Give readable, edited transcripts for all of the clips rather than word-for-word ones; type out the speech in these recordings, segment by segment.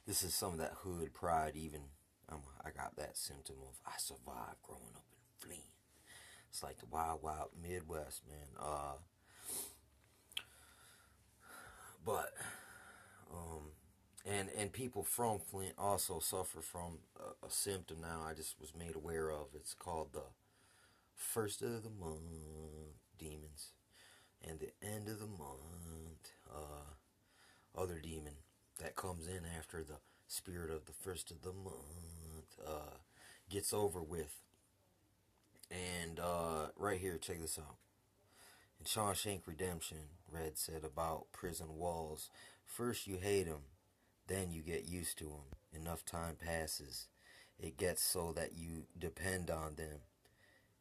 This is some of that hood pride. Even I got that symptom of I survived growing up and fleeing. It's like the wild, wild Midwest, man. But and people from Flint also suffer from a symptom now. I just was made aware of. It's called the first of the month demons, and the end of the month other demon that comes in after the spirit of the first of the month gets over with. And right here, check this out. In Shawshank Redemption, Red said about prison walls, first you hate them, then you get used to them. Enough time passes. It gets so that you depend on them.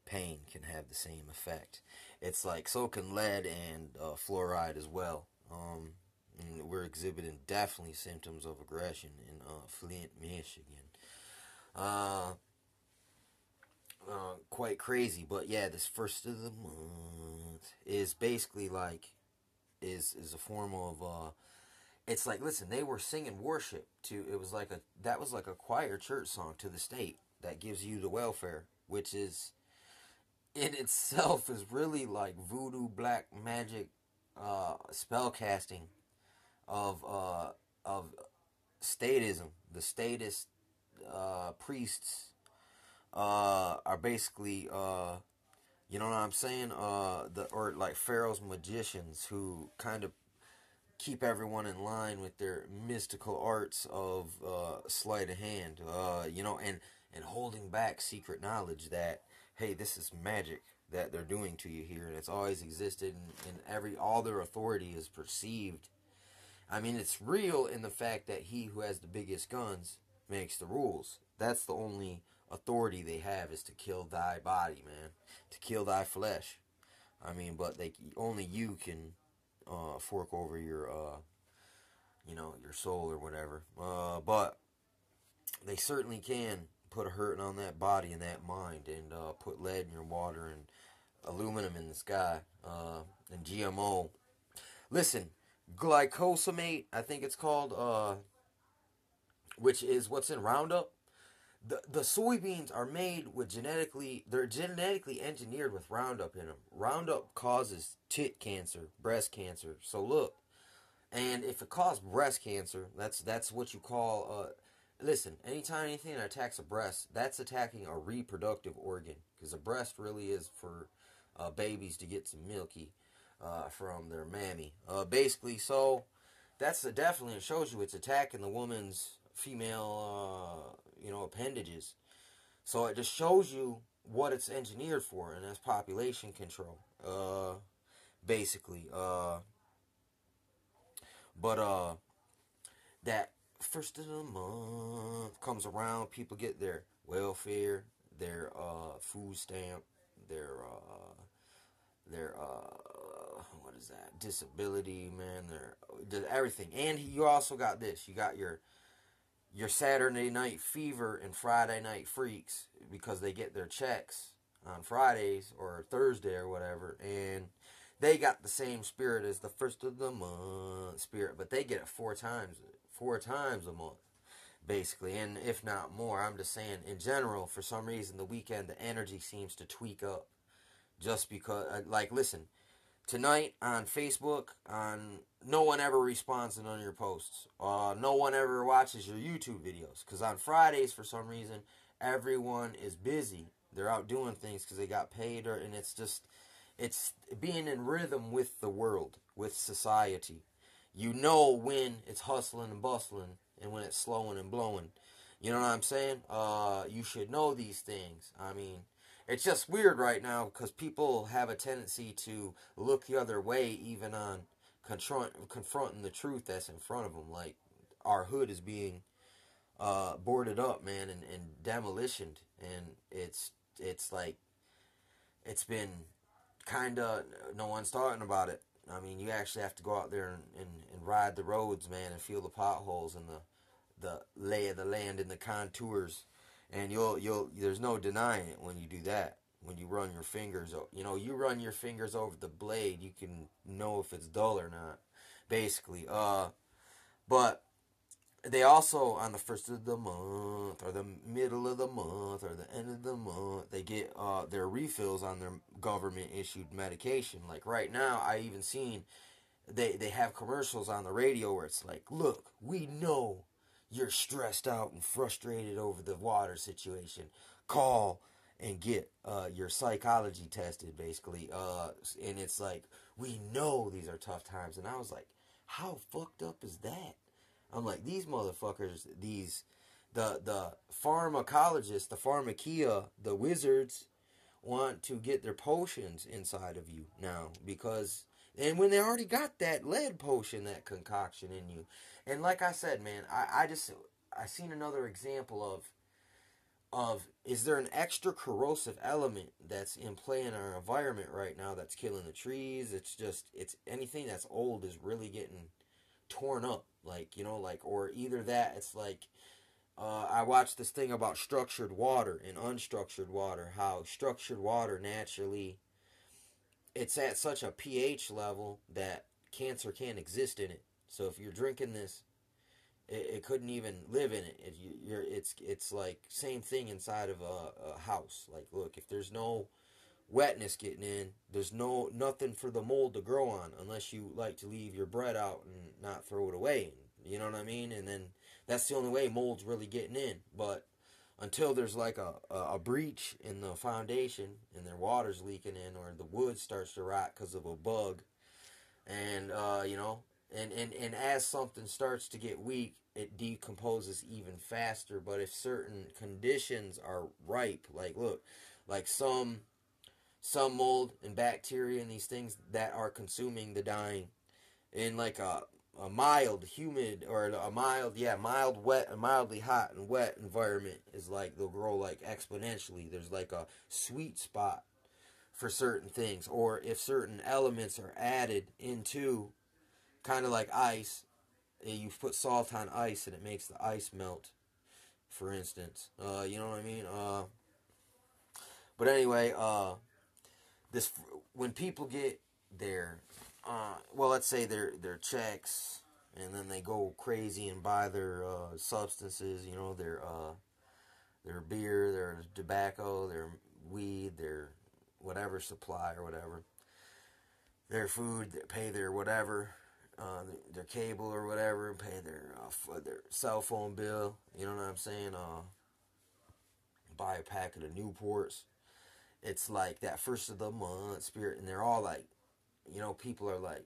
Pain can have the same effect. It's like so can lead and fluoride as well. And we're exhibiting definitely symptoms of aggression in Flint, Michigan. Uh, Quite crazy, but yeah, this first of the month is basically like is a form of it's like, listen, they were singing worship to, it was like a, that was like a choir church song to the state that gives you the welfare, which is in itself is really like voodoo black magic spell casting of statism. The statist priests are basically you know what I'm saying, the or like Pharaoh's magicians who kind of keep everyone in line with their mystical arts of sleight of hand, you know, and holding back secret knowledge that, hey, this is magic that they're doing to you here, and it's always existed, and every all their authority is perceived. I mean, it's real in the fact that he who has the biggest guns makes the rules. That's the only authority they have, is to kill thy body, man, to kill thy flesh. I mean, but they only you can fork over your you know, your soul or whatever. But they certainly can put a hurting on that body and that mind, and put lead in your water and aluminum in the sky, and GMO. Listen, glycosamate, I think it's called, which is what's in Roundup. The soybeans are made with they're genetically engineered with Roundup in them. Roundup causes tit cancer, breast cancer. So look, and if it causes breast cancer, that's what you call. Listen, anytime anything that attacks a breast, that's attacking a reproductive organ, because the breast really is for babies to get some milky from their mammy. Basically, so that's definitely, it shows you it's attacking the woman's female, you know, appendages. So it just shows you what it's engineered for, and that's population control. Basically, but that first of the month comes around, people get their welfare, their food stamp, their what is that, disability, man, their everything. And you also got this, you got your Saturday night fever and Friday night freaks, because they get their checks on Fridays or Thursday or whatever, and they got the same spirit as the first of the month spirit, but they get it four times a month, basically, and if not more. I'm just saying, in general, for some reason, the weekend, the energy seems to tweak up, just because, like, listen, tonight on Facebook, on no one ever responds to none of your posts. No one ever watches your YouTube videos, because on Fridays, for some reason, everyone is busy. They're out doing things because they got paid, and it's just, it's being in rhythm with the world, with society. You know when it's hustling and bustling, and when it's slowing and blowing. You know what I'm saying? You should know these things. I mean, it's just weird right now, because people have a tendency to look the other way, even on confronting the truth that's in front of them. Like, our hood is being boarded up, man, and demolitioned, and it's like, it's been kind of, no one's talking about it. I mean, you actually have to go out there and ride the roads, man, and feel the potholes and the lay of the land and the contours, and you'll there's no denying it when you do that. When you run your fingers, you know, you run your fingers over the blade, you can know if it's dull or not, basically. But they also, on the first of the month or the middle of the month or the end of the month, they get their refills on their government issued medication. Like right now, I even seen they have commercials on the radio where it's like, look, we know you're stressed out and frustrated over the water situation. Call and get your psychology tested, basically. And it's like, we know these are tough times. And I was like, how fucked up is that? I'm like, these motherfuckers, the pharmacologists, the pharmakia, the wizards want to get their potions inside of you now because, and when they already got that lead potion, that concoction in you. And like I said, man, I seen another example of is there an extra corrosive element that's in play in our environment right now that's killing the trees? It's anything that's old is really getting torn up, like, you know, like, or either that, it's like, I watched this thing about structured water and unstructured water, how structured water naturally, it's at such a pH level that cancer can't exist in it. So if you're drinking this, it couldn't even live in it. It's like same thing inside of a house. Like, look, if there's no wetness getting in, there's nothing for the mold to grow on unless you like to leave your bread out and not throw it away. You know what I mean? And then that's the only way mold's really getting in. But until there's like a breach in the foundation and their water's leaking in, or the wood starts to rot because of a bug, and you know, and as something starts to get weak, it decomposes even faster. But if certain conditions are ripe, like, look, like some mold and bacteria and these things that are consuming the dying in like a mild humid, or a mild wet, a mildly hot and wet environment, is like they'll grow like exponentially. There's like a sweet spot for certain things, or if certain elements are added into, kind of like ice, you put salt on ice and it makes the ice melt, for instance. You know what I mean? But anyway, this, when people get their well, let's say their checks, and then they go crazy and buy their substances, you know, their beer, their tobacco, their weed, their whatever supply or whatever, their food, pay their whatever, their cable or whatever, pay their cell phone bill. You know what I'm saying? Buy a packet of Newports. It's like that first of the month spirit, and they're all like, you know, people are like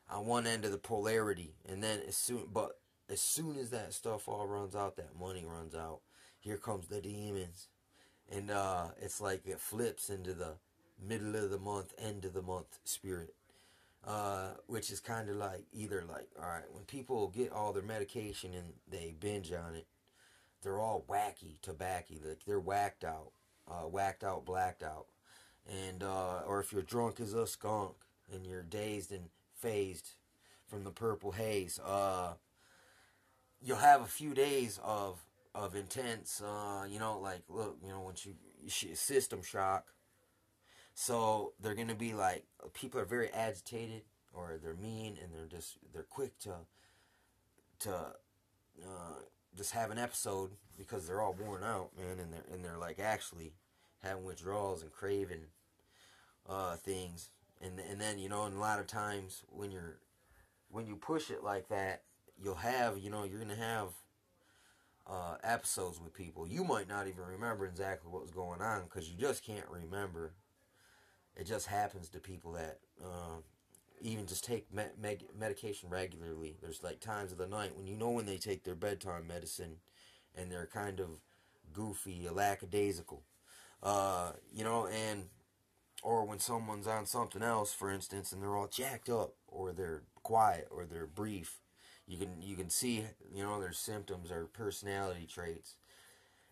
on one end of the polarity, and then as soon as that stuff all runs out, that money runs out, here comes the demons, and it's like it flips into the middle of the month, end of the month spirit, which is kind of like, either like, all right, when people get all their medication and they binge on it, they're all wacky tobacco, like they're whacked out, blacked out, and or if you're drunk as a skunk and you're dazed and phased from the purple haze, you'll have a few days of intense, you know, like, look, you know, once you system shock. So they're gonna be like, people are very agitated, or they're mean, and they're quick to just have an episode because they're all worn out, man, and they're like actually having withdrawals and craving things, and then, you know, and a lot of times when you push it like that, you'll have, you know, you're gonna have episodes with people. You might not even remember exactly what was going on because you just can't remember. It just happens to people that even just take medication regularly. There's like times of the night when, you know, when they take their bedtime medicine and they're kind of goofy, lackadaisical, you know, and or when someone's on something else, for instance, and they're all jacked up, or they're quiet, or they're brief. You can see, you know, their symptoms or personality traits.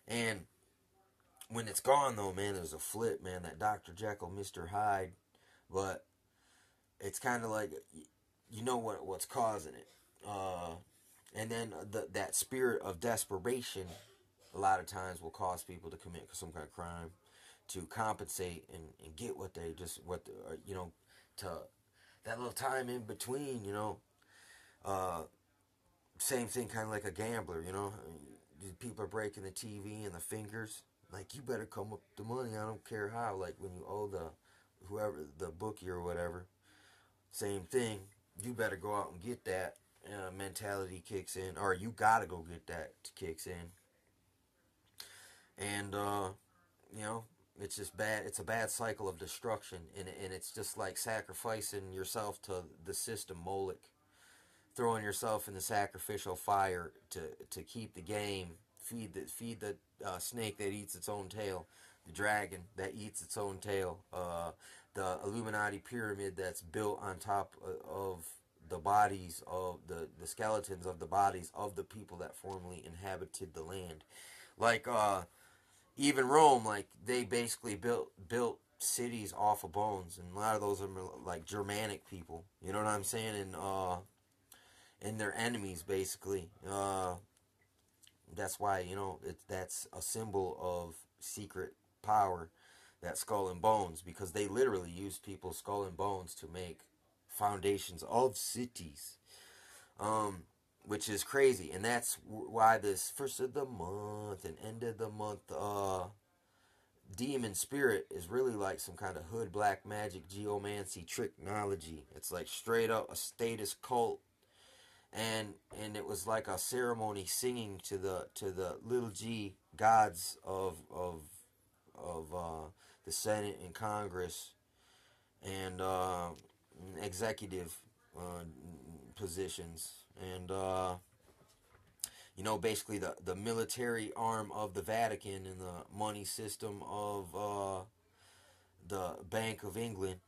And when it's gone, though, man, there's a flip, man. That Dr. Jekyll, Mr. Hyde, but it's kind of like, you know what's causing it, and then that spirit of desperation a lot of times will cause people to commit some kind of crime to compensate and get what they just, you know, to that little time in between, you know, Same thing, kind of like a gambler, you know. People are breaking the TV and the fingers. Like, you better come up with the money. I don't care how. Like, when you owe the whoever, the bookie or whatever, same thing. You better go out and get that. Mentality kicks in, or you gotta go get that kicks in, and you know, it's just bad. It's a bad cycle of destruction, and it's just like sacrificing yourself to the system, Moloch, throwing yourself in the sacrificial fire to keep the game, feed the snake that eats its own tail, the dragon that eats its own tail, the Illuminati pyramid that's built on top of the bodies of the skeletons of the bodies of the people that formerly inhabited the land. Like even Rome, like they basically built cities off of bones, and a lot of those are like Germanic people. You know what I'm saying? And their enemies basically. That's why, you know, that's a symbol of secret power, that skull and bones, because they literally use people's skull and bones to make foundations of cities, which is crazy. And that's why this first of the month and end of the month demon spirit is really like some kind of hood black magic geomancy tricknology. It's like straight up a status cult, and it was like a ceremony singing to the little g gods of the Senate and Congress and executive positions, and you know, basically the military arm of the Vatican and the money system of the Bank of England.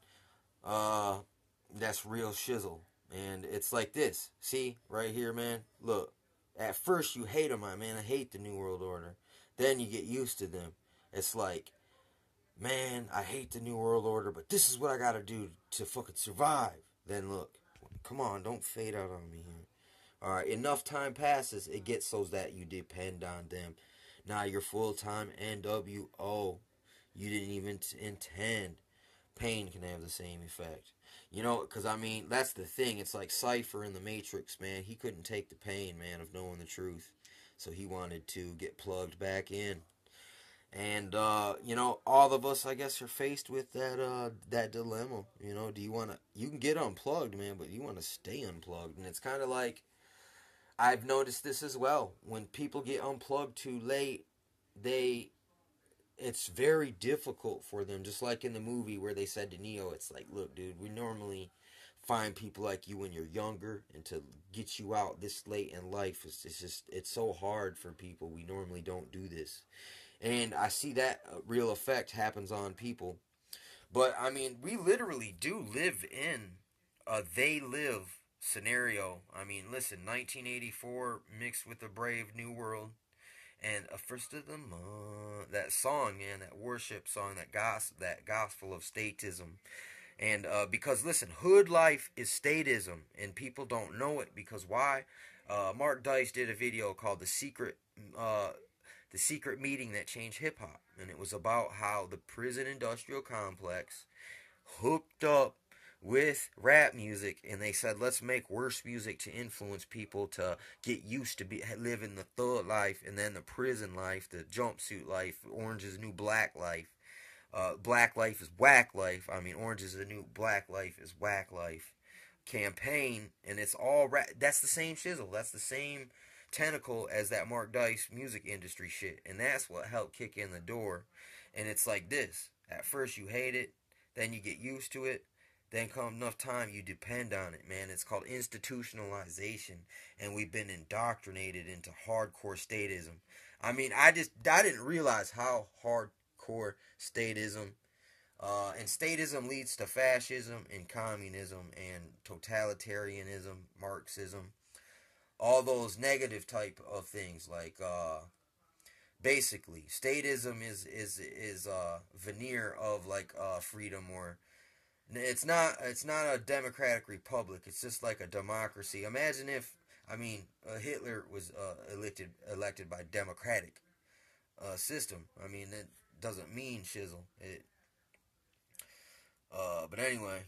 That's real shizzle. And it's like this. See, right here, man. Look, at first you hate them, man. I hate the New World Order. Then you get used to them. It's like, man, I hate the New World Order, but this is what I gotta do to fucking survive. Then look, come on, don't fade out on me here. Alright, enough time passes, it gets so that you depend on them. Now you're full-time NWO. You didn't even intend. Pain can have the same effect. You know, because, I mean, that's the thing. It's like Cypher in the Matrix, man. He couldn't take the pain, man, of knowing the truth. So he wanted to get plugged back in. And, you know, all of us, I guess, are faced with that dilemma. You know, do you want to... You can get unplugged, man, but you want to stay unplugged. And it's kind of like... I've noticed this as well. When people get unplugged too late, it's very difficult for them. Just like in the movie where they said to Neo, it's like, look, dude, we normally find people like you when you're younger, and to get you out this late in life, it's so hard for people. We normally don't do this. And I see that real effect happens on people. But, I mean, we literally do live in a they live scenario. I mean, listen, 1984 mixed with the Brave New World. And a first of the month, that song, man, that worship song, that gospel of statism. And because, listen, hood life is statism, and people don't know it. Because why? Mark Dice did a video called The Secret Meeting That Changed Hip Hop. And it was about how the prison industrial complex hooked up with rap music, and they said, let's make worse music to influence people to get used to living the thug life, and then the prison life, the jumpsuit life, Orange is the New Black life. Black life is whack life. I mean, Orange is the New Black life is whack life campaign, and it's all that's the same shizzle. That's the same tentacle as that Mark Dice music industry shit, and that's what helped kick in the door. And it's like this: at first you hate it, then you get used to it. Then come enough time, you depend on it, man. It's called institutionalization, and we've been indoctrinated into hardcore statism. I mean, I didn't realize how hardcore statism, and statism leads to fascism and communism and totalitarianism, Marxism, all those negative type of things. Like, basically, statism is a veneer of like freedom, or it's not a democratic republic. It's just like a democracy. Imagine if, I mean, Hitler was elected by democratic system. I mean, that doesn't mean shizzle. But anyway,